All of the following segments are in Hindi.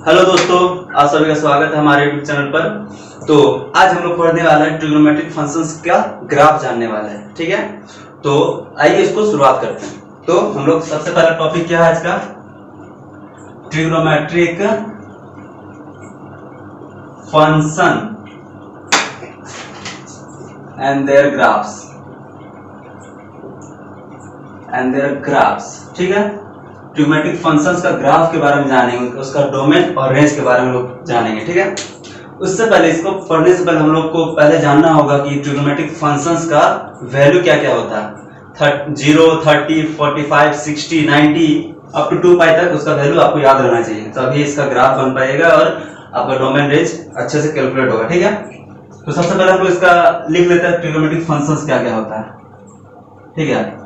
हेलो दोस्तों, आप सभी का स्वागत है हमारे YouTube चैनल पर। तो आज हम लोग पढ़ने वाला है ट्रिग्नोमेट्रिक फंक्शंस का ग्राफ जानने वाला है। ठीक है, तो आइए इसको शुरुआत करते हैं। तो हम लोग सबसे पहला टॉपिक क्या है आज का, trigonometric function and their graphs. ठीक है, ट्रिग्नोमेट्रिक फंक्शंस का ग्राफ के बारे में जानेंगे, उसका डोमेन और रेंज के बारे में लोग जानेंगे। ठीक है, उससे पहले इसको पढ़ने से पहले हम लोग को पहले जानना होगा कि ट्रिग्नोमेट्रिक फंक्शंस का वैल्यू क्या क्या होता है। 0, 30, 45, 60, 90 अप टू 2 पाई तक उसका वैल्यू आपको याद रहना चाहिए, तभी इसका ग्राफ बन पाएगा और आपका डोमेन रेंज अच्छे से कैलकुलेट होगा। ठीक है, तो सबसे पहले हम लोग इसका लिख लेते हैं ट्रिग्नोमेट्रिक फंक्शंस क्या क्या होता है। ठीक है,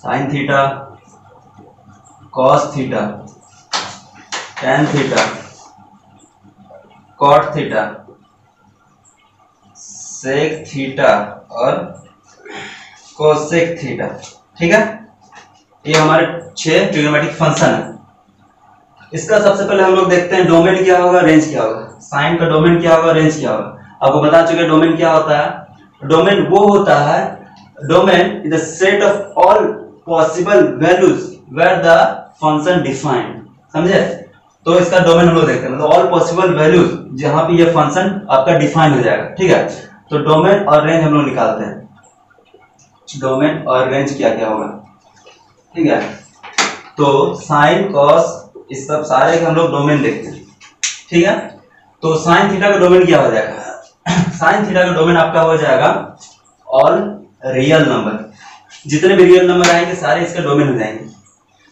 sine theta, cos theta, tan theta, cot theta, sec theta और कोसेक थीटा। ठीक है, ये हमारे 6 ट्रिग्नोमेट्रिक फंक्शन है। इसका सबसे पहले हम लोग देखते हैं डोमेन क्या होगा, रेंज क्या होगा। साइन का डोमेन क्या होगा, रेंज क्या होगा। आपको बता चुके डोमेन क्या होता है। डोमेन वो होता है, domain is the set of all possible values where the function defined. समझे, तो इसका डोमेन हम लोग देखते हैं, मतलब ऑल पॉसिबल वैल्यूज जहां पे ये फंक्शन आपका डिफाइन हो जाएगा। ठीक है, तो डोमेन और रेंज हम लोग निकालते हैं। डोमेन और रेंज क्या क्या होगा। ठीक है, तो साइन कॉस इस सब सारे के हम लोग डोमेन देखते हैं। ठीक है, तो साइन थीटा का डोमेन क्या हो जाएगा। साइन थीटा का डोमेन आपका हो जाएगा ऑल रियल नंबर, जितने भी रियल नंबर आएंगे सारे इसका डोमेन हो जाएंगे।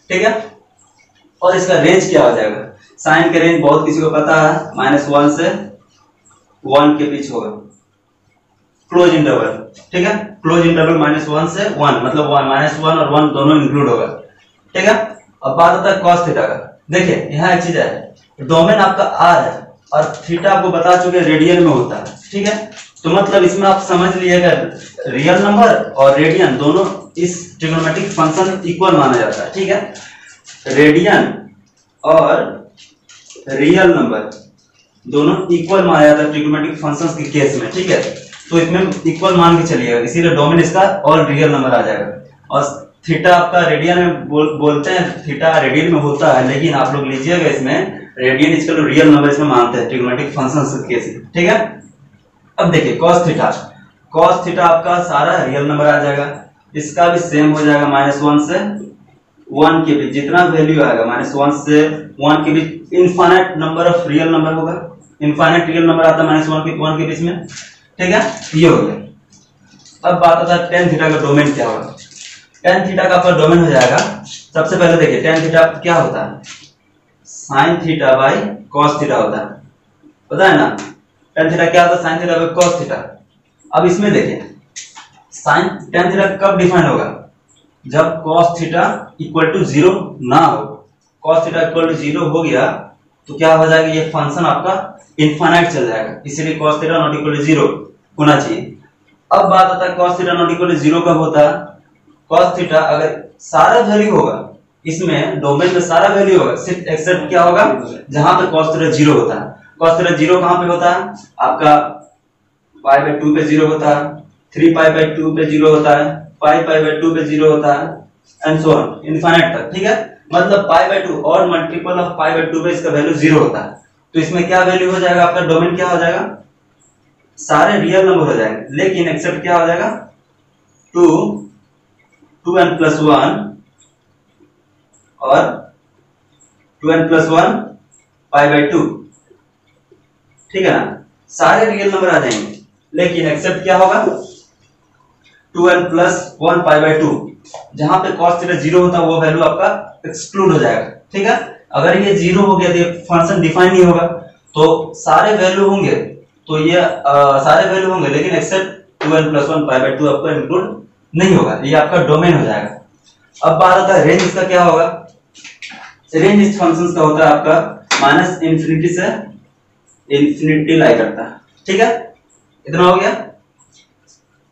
ठीक है, और इसका रेंज क्या हो जाएगा। साइन का रेंज बहुत किसी को पता है, -1 से 1 के बीच होगा, क्लोज इंटरवल। ठीक है, क्लोज इंटरवल -1 से 1, मतलब -1 और 1 दोनों इंक्लूड होगा। ठीक है, अब बात आता है कॉस थीटा का। देखिए यहाँ एक चीज है, डोमेन आपका आर है और थीटा आपको बता चुके रेडियन में होता है। ठीक है, तो मतलब इसमें आप समझ लीजिएगा रियल नंबर और रेडियन दोनों इस ट्रिग्नोमेट्रिक फंक्शन इक्वल माना जाता है। ठीक है, रेडियन और रियल नंबर दोनों इक्वल माना जाता है ट्रिग्नोमेट्रिक फंक्शंस के केस में। ठीक है, तो इसमें इक्वल मान के चलिएगा, इसीलिए डोमेन इसका ऑल रियल नंबर आ जाएगा। और थीटा आपका रेडियन में बोलते हैं, थीटा रेडियन में होता है, लेकिन आप लोग लीजिएगा इसमें रेडियन इसका रियल नंबर इसमें मानते हैं ट्रिग्नोमेट्रिक फंक्शंस के केस में। ठीक है, अब देखिए कॉस थीटा। कॉस थीटा आपका सारा रियल नंबर आ जाएगा, इसका भी सेम हो जाएगा -1 से 1 के बीच, जितना वैल्यू आएगा -1 से 1 के बीच infinite number of real number होगा। इनफाइनाइट रियल नंबर आता है -1 के बीच में। ठीक है, ये हो गया। अब बात आता है टेन थीटा का डोमेन क्या होगा। टेन थीटा का आपका डोमेन हो जाएगा, सबसे पहले देखिए टेन थीटा क्या होता है, sine theta by cos theta होता है, पता है ना। टेन थीटा क्या होता है, sine theta by cos theta. अब इसमें देखिए साइन टेन थीटा कब डिफाइन होगा, जब कॉस थीटा इक्वल टू 0 ना हो। कॉस थीटा इक्वल टू 0 हो गया तो क्या हो जाएगा, ये फंक्शन आपका इनफाइनाइट चल जाएगा, इसीलिए cos theta not equal to 0 होना चाहिए। अब बात आता है cos theta not equal to 0 कब होता है। कॉस थीटा अगर सारा वैल्यू होगा, इसमें डोमेन में सारा वैल्यू होगा, सिर्फ एक्सेप्ट क्या होगा जहां पे कॉस थीटा 0 होता है। कॉस थीटा 0 कहां पे होता है, आपका π/2 पे 0 होता है, 3π/2 पे 0 होता है, π/2 पे 0 होता है, एंड सो ऑन इनफाइनाइट तक। ठीक है, मतलब π/2 और मल्टीपल ऑफ π/2 पे इसका वैल्यू 0 होता है। तो इसमें क्या वैल्यू हो जाएगा, आपका डोमेन क्या हो जाएगा, सारे रियल नंबर हो जाएंगे, लेकिन एक्सेप्ट क्या हो जाएगा 2n+1 और 2n+1 π/2। ठीक है ना, सारे रियल नंबर आ जाएंगे, लेकिन एक्सेप्ट क्या होगा 2n+1 π/2। जहां पे cos थीटा 0 होता है वो वैल्यू आपका एक्सक्लूड हो जाएगा। ठीक है, अगर ये 0 हो गया तो ये फंक्शन डिफाइन नहीं होगा, तो सारे वैल्यू होंगे, तो ये सारे वैल्यू होंगे, लेकिन एक्सेप्ट 2n+1 π/2 आपका इंक्लूड नहीं होगा, ये आपका डोमेन हो जाएगा। अब बात आता है रेंज इसका क्या होगा। रेंज इस फंक्शन का होता है आपका -∞ से इंफिनिटी लाई करता है। ठीक है, इतना हो गया।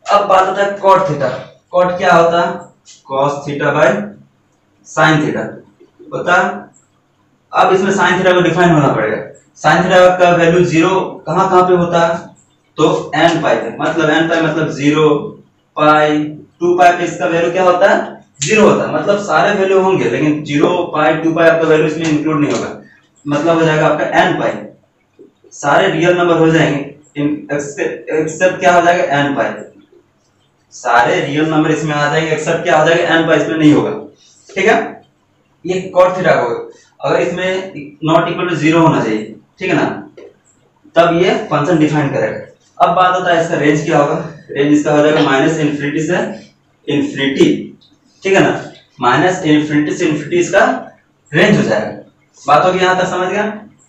अब बात आता है कॉट थीटा। कॉट क्या होता है, cos theta by sine theta होता है। अब इसमें साइन थीटा को डिफाइन होना पड़ेगा। साइन थीटा का वैल्यू जीरो कहाँ कहाँ पे होता है, तो n पाई पे, मतलब n पाई मतलब 0 पाई 2 पाई पे इसका वैल्यू क्या होता है, 0 होता है। मतलब सारे वैल्यू होंगे लेकिन 0 पाई 2 पाई आपका वैल्यू इसमें इंक्लूड नहीं होगा, मतलब हो जाएगा आपका n पाई। सारे रियल नंबर हो जाएंगे एक्सेप्ट क्या हो जाएगा, n पाई। सारे रियल नंबर इसमें आ जाएंगे एक्सेप्ट क्या हो जाएगा, n पाई इसमें नहीं होगा। ठीक है, ये cot थीटा को अगर इसमें नॉट इक्वल टू 0 होना चाहिए, ठीक है ना, तब ये फंक्शन डिफाइन करेगा। अब बात होता है इसका रेंज क्या होगा, रेंज इसका हो जाएगा माइनस इन्फिनिटी से इन्फिनिटी, ठीक है ना, माइनस इन्फिनिटी से इन्फिनिटी इसका रेंज हो जाएगा। बात होगी यहाँ तक, समझ गया।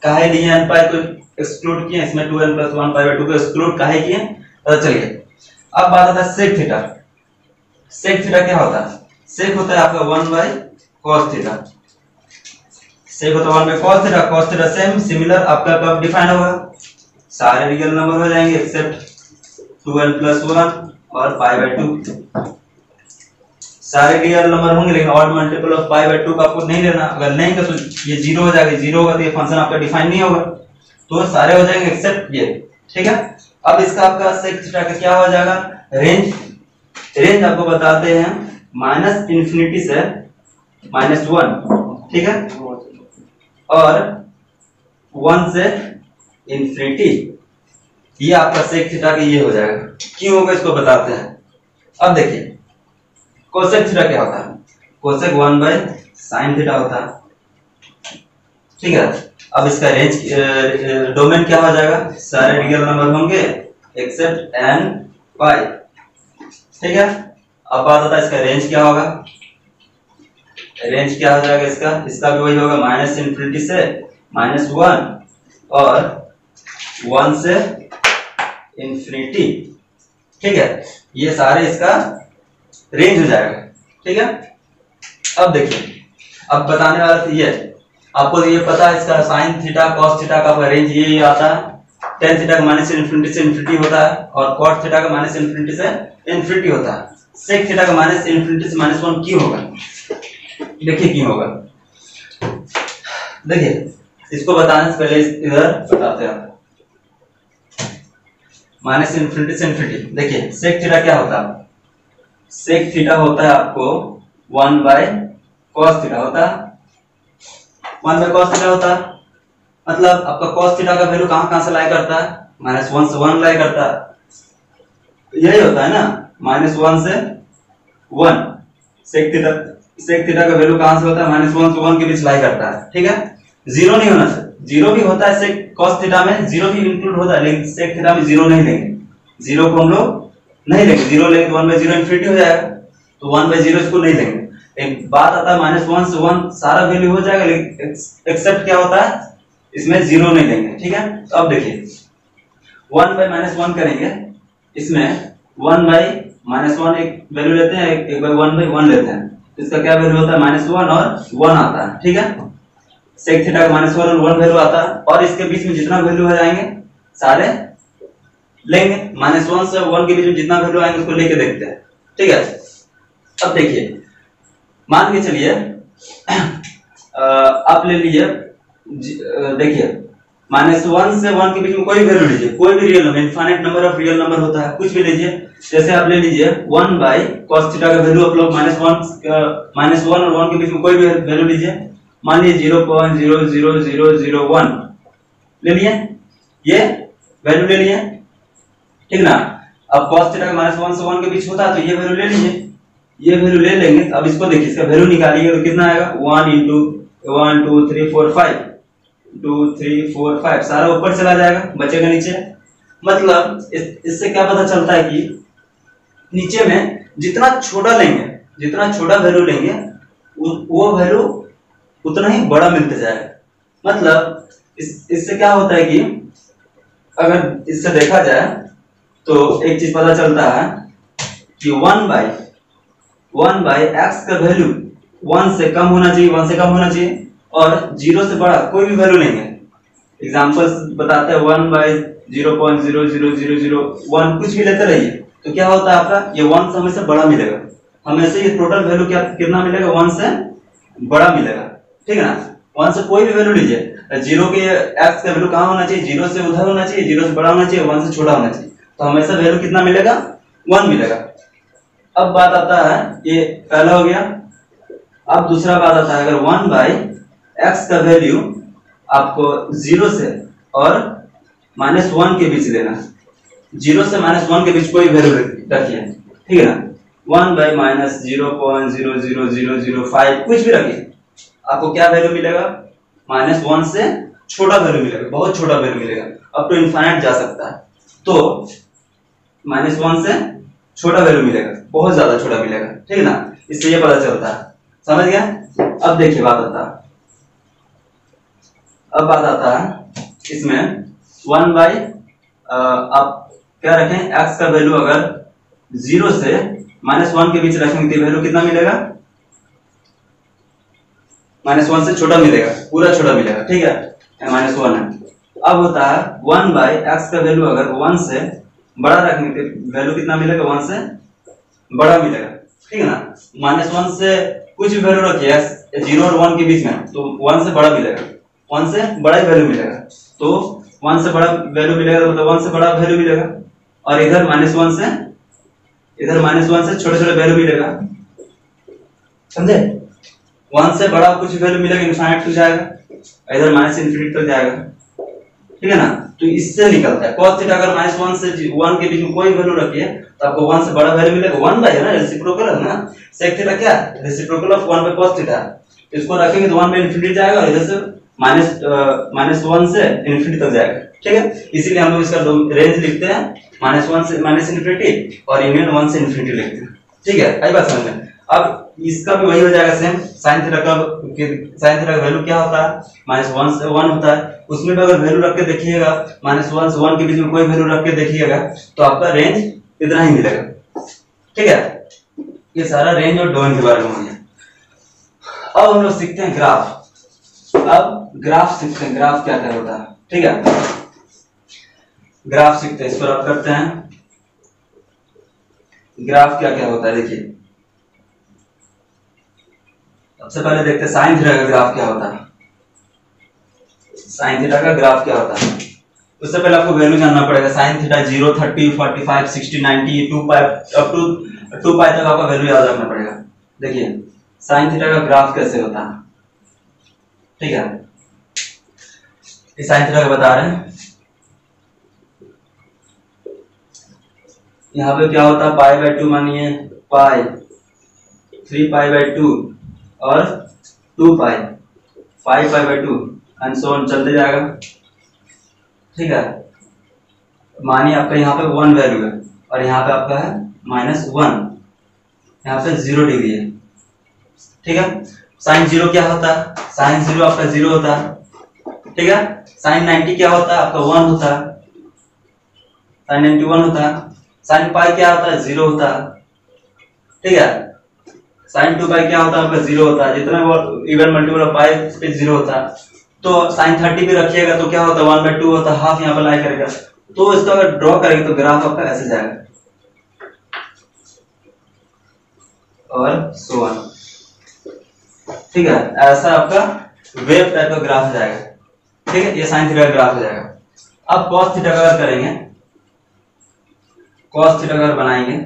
काहे लिए n पाई को एक्सक्लूड किए, इसमें 2n + 1 पाई 2 को एक्सक्लूड काहे किए, पता चलिए। अब बात आता है सेक थीटा। सेक थीटा क्या होता है, सेक होता है आपका 1/cos थीटा। सेक होता है 1/cos theta. cos theta same similar आपका कब डिफाइन होगा, सारे रियल नंबर हो जाएंगे एक्सेप्ट 2n + 1 और π/2। सारे रियल नंबर होंगे लेकिन ऑड मल्टीपल ऑफ π/2 का आपको नहीं लेना, अगर लेंगे तो ये 0 हो जाएगा, 0 होगा तो ये फंक्शन आपका डिफाइन नहीं होगा, तो सारे हो जाएंगे एक्सेप्ट ये। ठीक है, अब इसका आपका सेक थीटा का क्या हो जाएगा, रेंज। रेंज आपको बताते हैं माइनस इन्फिनिटी से -1, ठीक है, और 1 से इन्फिनिटी। ये आपका सेक थीटा का ये हो जाएगा। क्यों होगा इसको बताते हैं। अब देखिए कोसेक थीटा क्या होता है, कोसेक 1/sin थीटा होता है, ठीक है। अब इसका रेंज डोमेन क्या हो जाएगा, सारे रियल नंबर होंगे एक्सेप्ट n पाई, ठीक है। अब बात होता है इसका रेंज क्या होगा, रेंज क्या हो जाएगा इसका, इसका भी वही होगा माइनस इन्फिनिटी से -1 और 1 से इन्फिनिटी, ठीक है। ये सारे इसका रेंज हो जाएगा, ठीक है। अब देखिए, अब बताने वाला तो ये आपको ये पता है इसका साइन थीटा कॉस थीटा का रेंज ये आता है, टेन थीटा का माइनस इन्फिनिटी से इन्फिनिटी होता है और कॉट थीटा का माइनस इन्फिनिटी से इन्फिनिटी होता है। सेक थीटा का माइनस इन्फिनिटी से -1 क्यों होगा, देखिए क्यों होगा। देखिए इसको बताने से पहले इधर बताते हैं माइनस इन्फिनिटी से इन्फिनिटी। देखिए सेक थीटा क्या होता है, सेक थीटा होता है आपको 1/cos थीटा होता है, 1/cos थीटा होता है। मतलब आपका cos थीटा का वैल्यू कहां से लाई करता है, -1 से 1 लाई करता है, यही होता है ना, -1 से 1। सेक थीटा का वैल्यू कहां से होता है, -1 से 1 के बीच लाई करता है, ठीक है। 0 नहीं होना चाहिए, 0 भी होता है सेक cos थीटा में, 0 भी इंक्लूड होता है, लेकिन सेक थीटा में 0 नहीं लेंगे, 0 को हम लोग नहीं लेंगे। 0 लेंगे तो 1/0 इन्फिनिटी हो जाएगा, तो 1/0 इसको नहीं लेंगे। एक बात आता है -1 से 1 सारा वैल्यू हो जाएगा, लेकिन एक्सेप्ट क्या होता है इसमें 0 नहीं लेंगे, ठीक है। तो अब देखिए 1/-1 करेंगे, इसमें 1/-1 एक वैल्यू लेते हैं, एक बाय 1/1 लेते हैं, तो इसका क्या वैल्यू होता है, -1 और 1 आता है, ठीक है। सेक थीटा का -1 और 1 वैल्यू आता है, और इसके बीच में जितना वैल्यू हो जाएंगे सारे लेंगे, -1 से 1 के बीच में जितना वैल्यू आएंगे उसको लेके देखते हैं, ठीक है। अब देखिए मान के चलिए आप ले लीजिए, देखिए -1 से 1 के बीच में कोई वैल्यू लीजिए, कोई भी real number, infinite number of real number होता है, कुछ भी लीजिए। जैसे आप ले लीजिए 1/cos थीटा का वैल्यू आप लोग -1 और 1 के बीच में कोई भी वैल्यू लीजिए, मान लीजिए 0.00001 ले लिए, ये वैल्यू ले लिए, ठीक ना। अब cos थीटा का -1 से 1 के बीच होता है, तो ये वैल्यू ले लीजिए, ये वैल्यू ले लेंगे। अब इसको देखिए, इसका वैल्यू निकालिए तो कितना आएगा, 1 × 1 2 3 4 5 2 3 4 5 सारा ऊपर चला जाएगा, बचेगा नीचे। मतलब इससे क्या पता चलता है कि नीचे में जितना छोटा लेंगे, जितना छोटा वैल्यू लेंगे वो वैल्यू उतना ही बड़ा मिलता जाएगा। मतलब इससे क्या होता है कि अगर इससे देखा जाए तो एक चीज पता चलता है कि 1/x का वैल्यू 1 से कम होना चाहिए, 1 से कम होना चाहिए, और 0 से बड़ा कोई भी वैल्यू लेंगे। एग्जांपल्स बताते हैं 1/0.00001 कुछ भी लेते रहिए, तो क्या होता है आपका ये 1 से हमेशा बड़ा मिलेगा, हमेशा ये टोटल वैल्यू क्या कितना मिलेगा, 1 से बड़ा मिलेगा, ठीक है ना। 1 से कोई भी वैल्यू लीजिए, जीरो के एक्स का वैल्यू कहाँ होना चाहिए, जीरो से उधर होना चाहिए, जीरो से बड़ा होना चाहिए, 1 से छोटा होना चाहिए, तो हमेशा वैल्यू कितना मिलेगा, 1 मिलेगा। अब बात आता है, ये पहला हो गया। अब दूसरा बात आता है, अगर 1/x का वैल्यू आपको 0 से और -1 के बीच लेना, 0 से -1 के बीच कोई वैल्यू रखिए, ठीक है ना, 1/-0.00005 कुछ भी रखिए, आपको क्या वैल्यू मिलेगा, -1 से छोटा वैल्यू मिलेगा, बहुत छोटा वैल्यू मिलेगा, अप टू इनफाइनाइट जा सकता है। तो -1 से छोटा वैल्यू मिलेगा, बहुत ज्यादा छोटा मिलेगा, ठीक है ना, इससे ये पता चलता है, समझ गया। अब देखिए बात आता है, अब बात आता है इसमें 1 आप क्या रखें, x का वैल्यू अगर 0 से -1 के बीच रखेंगे तो वैल्यू कितना मिलेगा, -1 से छोटा मिलेगा, पूरा छोटा मिलेगा, ठीक है, -1 है। अब होता है 1/x का वैल्यू अगर 1 से बड़ा रखेंगे तो वैल्यू कितना मिलेगा, 1 से बड़ा मिलेगा, ठीक है ना, -1 से कुछ भी वैल्यू रखिए 0 और 1 के बीच में, तो 1 से बड़ा मिलेगा, 1 से बड़ा ही वैल्यू मिलेगा, तो 1 से बड़ा वैल्यू मिलेगा तो मतलब 1 से बड़ा वैल्यू मिलेगा, और इधर -1 से छोटे छोटे वैल्यू मिलेगा, समझे, 1 से बड़ा कुछ वैल्यू मिलेगा इनफाइनाइट तक जाएगा, इधर -∞ तक जाएगा, ठीक है ना। तो इससे निकलता है cos थीटा अगर -1 से 1 के बीच में कोई वैल्यू रखिए तो आपको 1 से बड़ा वैल्यू मिलेगा, 1 बाय है ना, रेसिप्रोकल है ना, sec थीटा क्या है, reciprocal of 1 by cos theta, इसको रखेंगे तो 1 बाय ∞ जाएगा, और इधर से -1 से ∞ तक जाएगा, ठीक है। इसीलिए हम लोग इसका रेंज लिखते हैं -1 से -∞ और इंडियन 1 से ∞ लिखते हैं, ठीक है, आई बात समझ में। अब इसका भी वही हो जाएगा सेम, sin थीटा का वैल्यू क्या होता है, -1 से 1 होता है, उसमें भी अगर वैल्यू रख के देखिएगा, -1 से 1 के बीच में कोई वैल्यू रख के देखिएगा तो आपका रेंज इतना ही मिलेगा, ठीक है। ये सारा रेंज और डोमेन के बारे में हो गया। अब हम लोग सीखते हैं ग्राफ, अब ग्राफ सीखते हैं, ग्राफ क्या क्या होता है, ठीक है, ग्राफ सीखते हैं, इस पर आप करते हैं, ग्राफ क्या क्या होता है, देखिए सबसे पहले देखते हैं साइन थीटा का ग्राफ क्या होता है, साइन थीटा का ग्राफ क्या होता है। उससे पहले आपको वैल्यू जानना पड़ेगा, sine theta 0, 30, 45, 60, 90, 2 pi up to 2 pi तक आपका वैल्यू याद रखना पड़ेगा। देखिए साइन थीटा का ग्राफ कैसे होता है, ठीक है, इस साइन थीटा का बता रहे हैं, यहाँ पे क्या होता है, π/2 मानिए, पाई 3π/2 और 2 पाई 5π/2 एंड सो ऑन चलते जाएगा, ठीक है। मानिए आपका यहाँ पे 1 वैल्यू है और यहाँ पे आपका है -1, यहाँ पे 0 डिग्री है, ठीक है। साइन 0 क्या होता है, साइन 0 आपका 0 होता है, ठीक है। साइन 90 क्या होता है, आपका 1 होता है, साइन 91 होता है। साइन पाई क्या होता है, 0 होता है, ठीक है। साइन 2 पाई क्या होता है, आपका 0 होता है, जितना इवन मल्टीपल ऑफ पाई पे 0 होता है। तो साइन 30 भी रखिएगा तो क्या होता है, 1/2 होता है, हाफ यहाँ पर लाई करेगा, तो इसका अगर ड्रॉ करेंगे तो ग्राफ आपका ऐसे जाएगा और सो ऑन, ठीक है, ऐसा आपका वेव टाइप का ग्राफ जाएगा, ठीक है। ये साइन थीटा का ग्राफ हो जाएगा। अब कॉस थीटा का अगर करेंगे, कॉस थीटा अगर बनाएंगे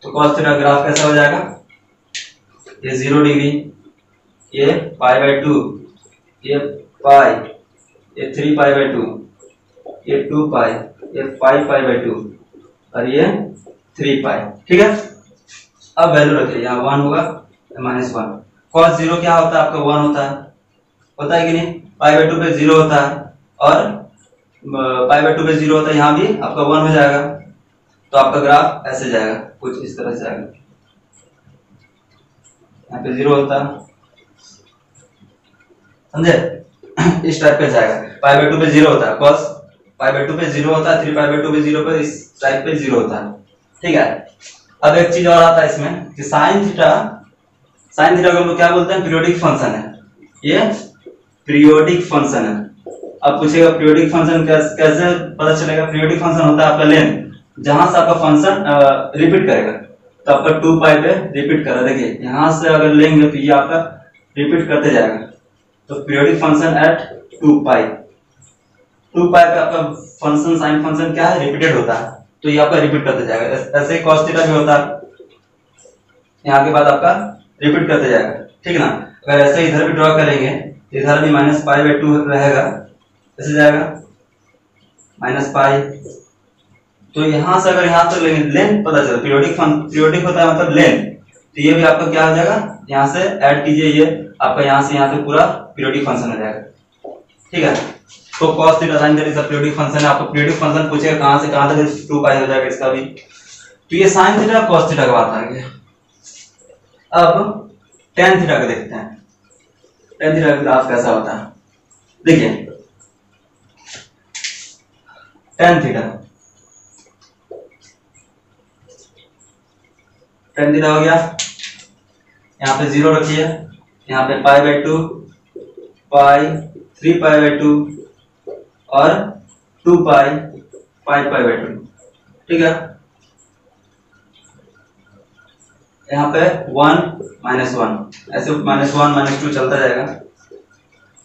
तो कॉस थीटा ग्राफ कैसा हो जाएगा, ये 0 डिग्री, ये π/2, ये पाई, ये 3π/2, ये 2 पाई, ये 5π/2 और ये 3 पाई, ठीक है। अब वैल्यू रखिए, यहाँ 1 होगा, -1। cos 0 क्या होता है, आपका 1 होता है कि नहीं, π/2 पे 0 होता है और π/2 पे 0 होता है, यहाँ भी आपका 1 हो जाएगा, तो आपका ग्राफ ऐसे जाएगा, कुछ इस तरह से जाएगा, यहाँ पे 0 होता है, समझे, इस टाइप पे जाएगा। π/2 पे 0 होता है, cos π/2 पे 0 होता है, 3π/2 पे 0 पे, इस टाइप पे 0 होता है, ठीक है। अब एक चीज और आता है इसमें कि साइन थीटा को हम लोग क्या बोलते हैं, पीरियोडिक फंक्शन है, ये पीरियोडिक फंक्शन है। अब पूछेगा पीरियोडिक फंक्शन कैसे पता चलेगा, पीरियोडिक फंक्शन होता है आपका लेंथ, जहां से आपका फंक्शन रिपीट करेगा, तो आपका 2 पाई पे रिपीट कर रहा है, देखिए यहां से अगर लेंगे तो ये आपका रिपीट करते जाएगा, तो पीरियोडिक फंक्शन एट 2 पाई पे आपका फंक्शन साइन फंक्शन क्या है, रिपीटेड होता है, तो ये आपका रिपीट करते जाएगा। ऐसे cos थीटा भी होता है, यहाँ के बाद आपका रिपीट करते जाएगा, ठीक है ना। अगर ऐसे इधर भी ड्रॉ करेंगे, इधर भी -π/2 रहेगा, ऐसे जाएगा -π। तो यहां से अगर यहां तक लेंगे, लेंथ पता चला, पीरियोडिक होता है मतलब लेंथ, तो ये भी आपका क्या हो जाएगा, यहाँ से ऐड कीजिए, ये आपका यहाँ से यहाँ तक पूरा पीरियोडिक फंक्शन हो जाएगा, ठीक है। तो cos थीटा sin थीटा इसका पीरियोडिक फंक्शन है। आपको पीरियोडिक फंक्शन पूछेगा कहां से कहां तक, 2 पाई हो जाएगा इसका भी। तो ये sin थीटा cos थीटा का बात आ गया। अब tan थीटा का देखते हैं, tan थीटा का ग्राफ कैसा होता है। देखिए tan थीटा हो गया, यहाँ पे 0 रखिए, यहाँ पे π/2, पाई 3π/2 और 2 पाई 5π/2, ठीक है। यहाँ पे 1 -1 ऐसे -1 -2 चलता जाएगा,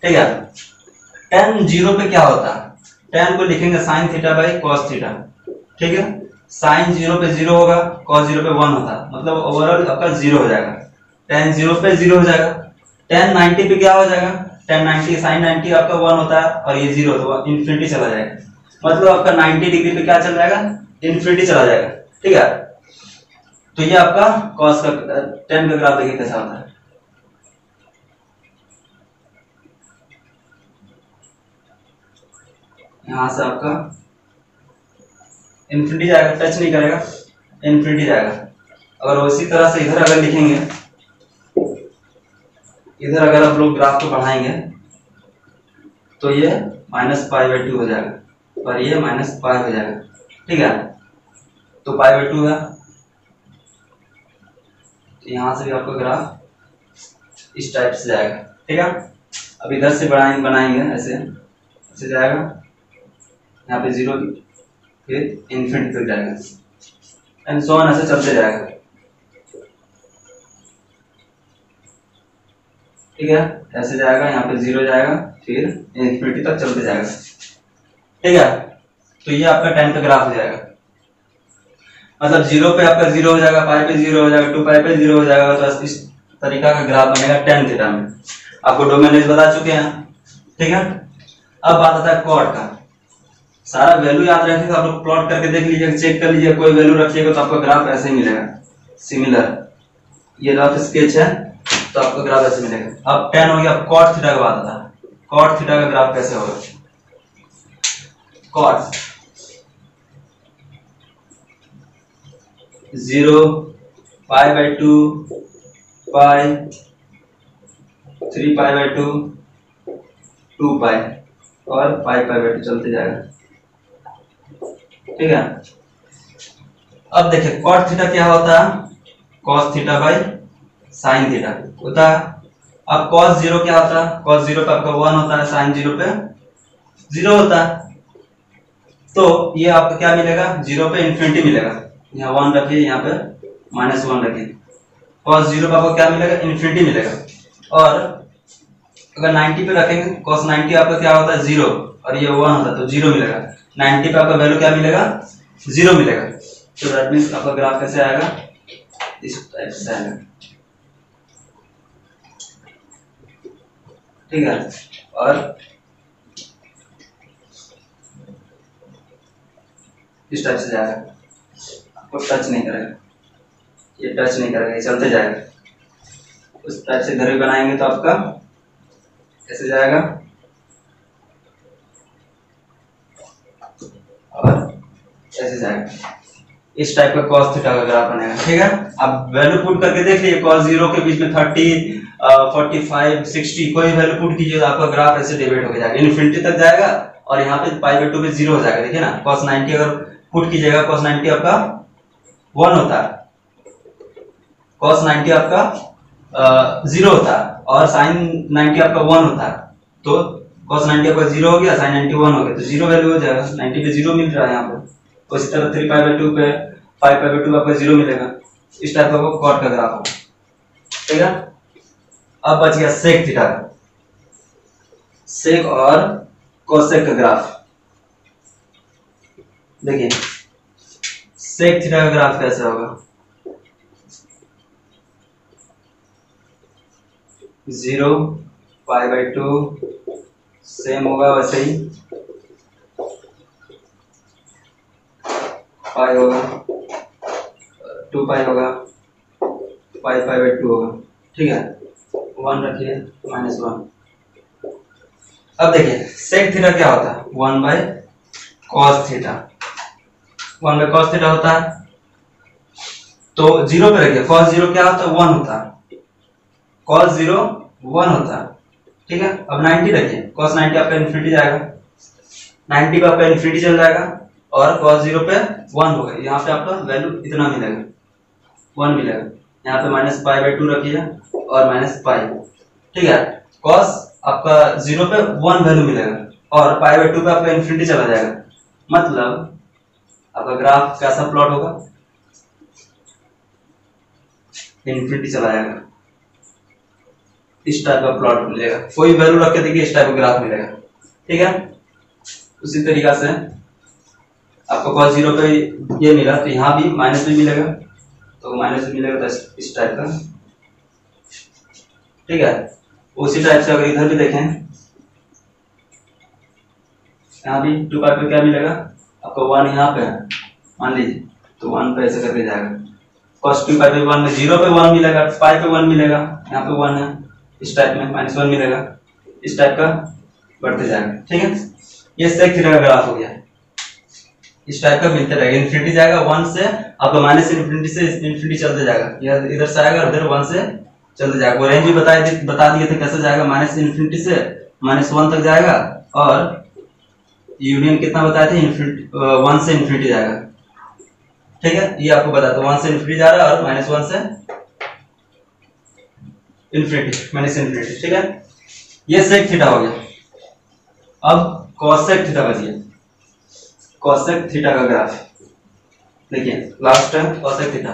ठीक है। tan 0 पे क्या होता है, tan को लिखेंगे sin theta by cos theta, ठीक है। sin 0 पे 0 होगा, cos 0 पे 1 होता है, मतलब ओवरऑल आपका 0 हो जाएगा। tan 0 पे 0 हो जाएगा, tan 90 पे क्या हो जाएगा, tan 90 sin 90 आपका 1 होता है और ये 0 तो इन्फिनिटी चला जाएगा, मतलब आपका 90 डिग्री पे क्या चल जाएगा, इन्फिनिटी चला जाएगा, ठीक है। तो ये आपका cos का tan का ग्राफ देखिए कैसा होता है। यहां से आपका इन्फिनिटी जाएगा, टच नहीं करेगा, इन्फिनिटी जाएगा। अगर उसी तरह से इधर अगर लिखेंगे, इधर अगर आप लोग ग्राफ को बढ़ाएंगे तो ये -π/2 हो जाएगा और ये -π हो जाएगा, ठीक है। तो π/2 है, तो यहां से भी आपका ग्राफ इस टाइप से जाएगा, ठीक है। अब इधर से बनाएंगे ऐसे ऐसे जाएगा, यहाँ पे 0 फिर इन्फिनिटी तक जाएगा एंड सो ऑन, ऐसे चलते जाएगा, ठीक है। ऐसे जाएगा, यहाँ पे 0 जाएगा, फिर इन्फिनिटी तक चलते जाएगा, ठीक है। तो ये आपका tan का ग्राफ हो जाएगा, मतलब 0 पे आपका 0 हो जाएगा, पाई पे 0 हो जाएगा, 2 पाई पे 0 हो जाएगा। तो इस तरीका का ग्राफ बनेगा tan थीटा में। आपको डोमेन बता चुके हैं, ठीक है। अब बात आता है कॉट का। सारा वैल्यू याद रखिएगा, आप लोग प्लॉट करके देख लीजिए, चेक कर लीजिए, कोई वैल्यू रखिएगा तो आपका ग्राफ ऐसे ही मिलेगा, सिमिलर। ये रफ स्केच है तो आपका ग्राफ ऐसे मिलेगा। अब tan हो गया, अब cot थीटा का बात आता है। cot थीटा का ग्राफ कैसे होगा, cot 0 π/2 पाई 3π/2 2 पाई और π/2 चलते जाएगा, ठीक है। अब देखिए cot थीटा क्या होता है, cos theta by sin theta होता है। अब cos 0 क्या होता है, cos 0 पे आपका 1 होता है, sin 0 पे 0 होता है। तो ये आपको क्या मिलेगा, 0 पे इन्फिनिटी मिलेगा, यहाँ 1 रखिए, यहाँ पे -1 रखिए। cos 0 पे आपको क्या मिलेगा, इन्फिनिटी मिलेगा। और अगर 90 पे रखेंगे, cos 90 आपका क्या होता है 0 और ये 1 होता है, तो 0 मिलेगा। 90 पे आपका वैल्यू क्या मिलेगा, 0 मिलेगा। तो दैट मींस आपका ग्राफ कैसे आएगा, इस टाइप से आएगा, ठीक है। और इस टाइप से जाएगा, आपको टच नहीं करेगा, ये टच नहीं करेगा, ये चलते जाएगा। उस टाइप से घर भी बनाएंगे तो आपका कैसे जाएगा और ऐसे जाएगा। इस टाइप का cos थीटा का ग्राफ बनेगा, ठीक है। अब वैल्यू पुट करके देख लीजिए, cos 0 के बीच में 30 45 60 कोई वैल्यू पुट कीजिए तो आपका ग्राफ ऐसे डिवाइड हो जाएगा, इन्फिनिटी तक जाएगा और यहाँ पे π/2 पे 0 हो जाएगा। देखिए ना, cos 90 अगर पुट कीजिएगा, cos 90 आपका 1 होता है, cos 90 आपका 0 होता है और sin 90 आपका 1 होता है। तो cos 90 आपका 0 हो गया, sin 90 1 हो गया, तो 0 वैल्यू हो जाएगा। 90 पे 0 मिल रहा है यहाँ पे, उसी तरह 3π/2 पे 5π/2 आपका 0 मिलेगा। इस टाइप का cot का ग्राफ होगा, ठीक है। अब बच गया sec थीटा का। सेक और कोसेक का ग्राफ। देखिए सेक थीटा का ग्राफ कैसे होगा, 0 π/2 सेम होगा वैसे ही, पाई होगा, 2 पाई होगा, पाई π/2 होगा, ठीक है। 1 रखिए, -1। अब देखिए सेक थीटा क्या होता है, 1/cos थीटा, 1/cos थीटा होता है। तो 0 पे रखिए, cos 0 क्या होता है, 1 होता है, cos 0 1 होता है, ठीक है। अब 90 रखिए, cos 90 आपका इन्फिनिटी जाएगा, 90 पे आपका इन्फिनिटी चल जाएगा, और cos 0 पे 1 होगा, यहाँ पे आपका वैल्यू इतना मिलेगा, 1 मिलेगा। यहाँ पे -π/2 रखिए और -π, ठीक है। cos आपका 0 पे 1 वैल्यू मिलेगा और π/2 पे आपका इन्फिनिटी चला जाएगा, मतलब आपका ग्राफ कैसा प्लॉट होगा, इन्फिनिटी चला जाएगा, इस टाइप का प्लॉट मिलेगा। कोई वैल्यू रख के देखिए इस टाइप का ग्राफ मिलेगा, ठीक है। उसी तरीका से आपको cos 0 पे ये मिला तो यहाँ भी माइनस भी मिलेगा, तो माइनस भी मिलेगा तो इस टाइप का, ठीक है। उसी टाइप से अगर इधर भी देखें, यहाँ भी 2 पाई पे क्या मिलेगा आपको, 1 यहाँ पे मान लीजिए, तो 1 पे ऐसे करके जाएगा, cos 2 पाई पे 1 में 0 पे 1 मिलेगा, पाई पे 1 मिलेगा, यहाँ पे 1 है, इस टाइप में -1 मिलेगा, इस टाइप का बढ़ते जाएगा, ठीक है। ये सेक थीटा का ग्राफ हो गया, इस टाइप का मिलते रहेगा, इन्फिनिटी जाएगा 1 से आपका -इन्फिनिटी से इन्फिनिटी चलते जाएगा, इधर से आएगा उधर 1 से चलते जाएगा। वो रेंज भी बता दिए थे कैसे जाएगा, -इन्फिनिटी से -1 तक जाएगा, और यूनियन कितना बताए थे, 1 से इन्फिनिटी जाएगा, ठीक है। ये आपको बताया था 1 से इन्फिनिटी जा रहा है और -1 से इन्फिनिटी, ठीक है। ये सेक थीटा हो गया। अब कोसेक थीटा बचिए, कोसेक थीटा का ग्राफ देखिए, लास्ट है कोसेक थीटा।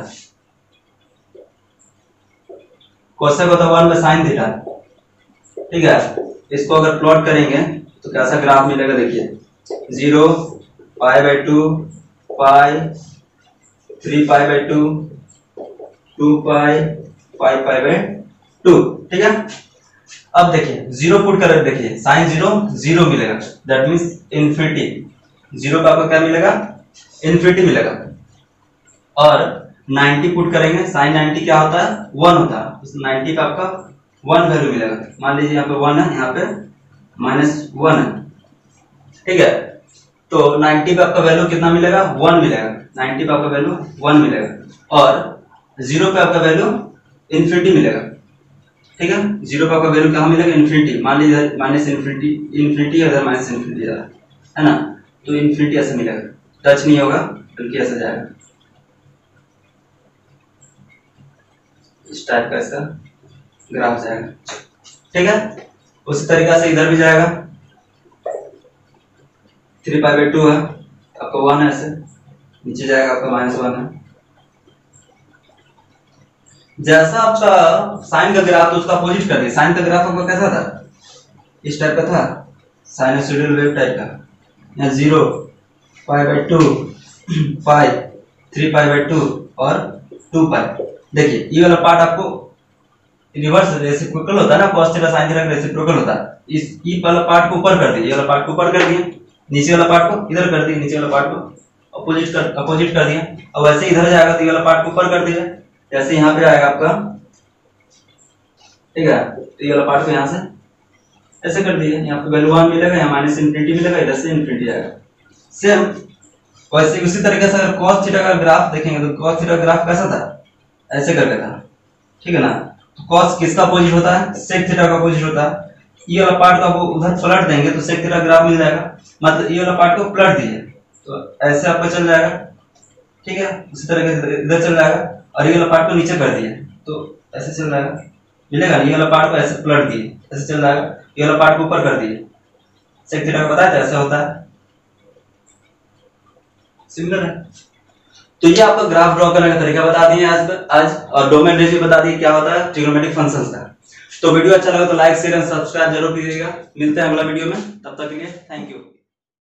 कोसेक होता है 1/sin थीटा, ठीक है। इसको अगर प्लॉट करेंगे तो कैसा ग्राफ मिलेगा, देखिए 0 π/2 पाई, 3 π/2, 2 पाई, 5 π/2, ठीक है। अब देखिए 0 पुट कर देखिए, sin 0 0 मिलेगा, दैट मींस इन्फिनिटी, 0 का आपको क्या मिलेगा, इन्फिनिटी मिलेगा। और 90 पुट करेंगे, sin 90 क्या होता है, 1 होता है, उस 90 का आपका 1 वैल्यू मिलेगा, मान लीजिए यहाँ पे 1 है, यहाँ पे -1 है, ठीक है। तो 90 पे आपका वैल्यू कितना मिलेगा, 1 मिलेगा, 90 पे आपका वैल्यू 1 मिलेगा, और 0 पे आपका वैल्यू इन्फिनिटी मिलेगा, ठीक है। 0 पे आपका वैल्यू कहाँ मिलेगा, इन्फिनिटी, मान लीजिए इन्फिनिटी इधर -इन्फिनिटी जा रहा है ना, तो इन्फिनिटी ऐसे मिलेगा, टच नहीं होगा बल्कि ऐसे जाएगा, इस टाइप का इसका ग्राफ जाएगा, ठीक है। उसी तरीका से इधर भी जाएगा, 3 π/2 है, आपका 1 है, ऐसे नीचे जाएगा आपका -1 है। जैसा आपका साइन का ग्राफ, तो उसका अपोजिट कर दिया, साइन का ग्राफ आपका कैसा था, इस टाइप का था, साइनसोइडल वेव टाइप का, यहाँ 0 π/2 पाई, 3 π/2 और 2 पाई। देखिए ये वाला पार्ट आपको रिवर्स रेसिप्रोकल होता है ना, cos थीटा sin थीटा का रेसिप्रोकल होता है, इस ई वाला पार्ट को ऊपर कर दिए, ये वाला पार्ट को ऊपर कर दिए, नीचे वाला पार्ट को इधर कर दिए, नीचे वाला पार्ट को अपोजिट कर दिया। अब वैसे इधर जाएगा तो ये वाला पार्ट को ऊपर कर दिया, जैसे यहाँ पे आएगा आपका, ठीक है, तो ये वाला पार्ट को यहाँ से ऐसे कर दिया, यहाँ पे वैल्यू 1 मिलेगा, यहाँ -इन्फिनिटी मिलेगा, इधर से इन्फिनिटी जाएगा। सेम वैसे उसी तरीके से अगर cos थीटा का ग्राफ देखेंगे तो cos थीटा का ग्राफ कैसा था, ऐसे करके था, ठीक है ना। तो cos किसका अपोजिट होता है, sec थीटा का अपोजिट होता है। ये वाला पार्ट को आप उधर पलट देंगे तो sec थीटा ग्राफ मिल जाएगा, मतलब ये वाला पार्ट को पलट दीजिए तो ऐसे आपका चल जाएगा, ठीक है। उसी तरीके से इधर चल जाएगा, और ये वाला पार्ट को नीचे कर दिए तो ऐसे चल जाएगा, मिलेगा। ये वाला पार्ट को ऐसे पलट दिए, ऐसे चल जाएगा, ये वाला पार्ट को ऊपर कर दिए, sec थीटा का बताया था ऐसा होता है, सिमिलर है। तो ये आपका ग्राफ ड्रॉ करने का तरीका बता दिए आज, और डोमेन रेंज भी बता दिए क्या होता है ट्रिग्नोमेट्रिक फंक्शंस का। तो वीडियो अच्छा लगा तो लाइक शेयर एंड सब्सक्राइब जरूर कीजिएगा। मिलते हैं अगला वीडियो में, तब तक के लिए थैंक यू।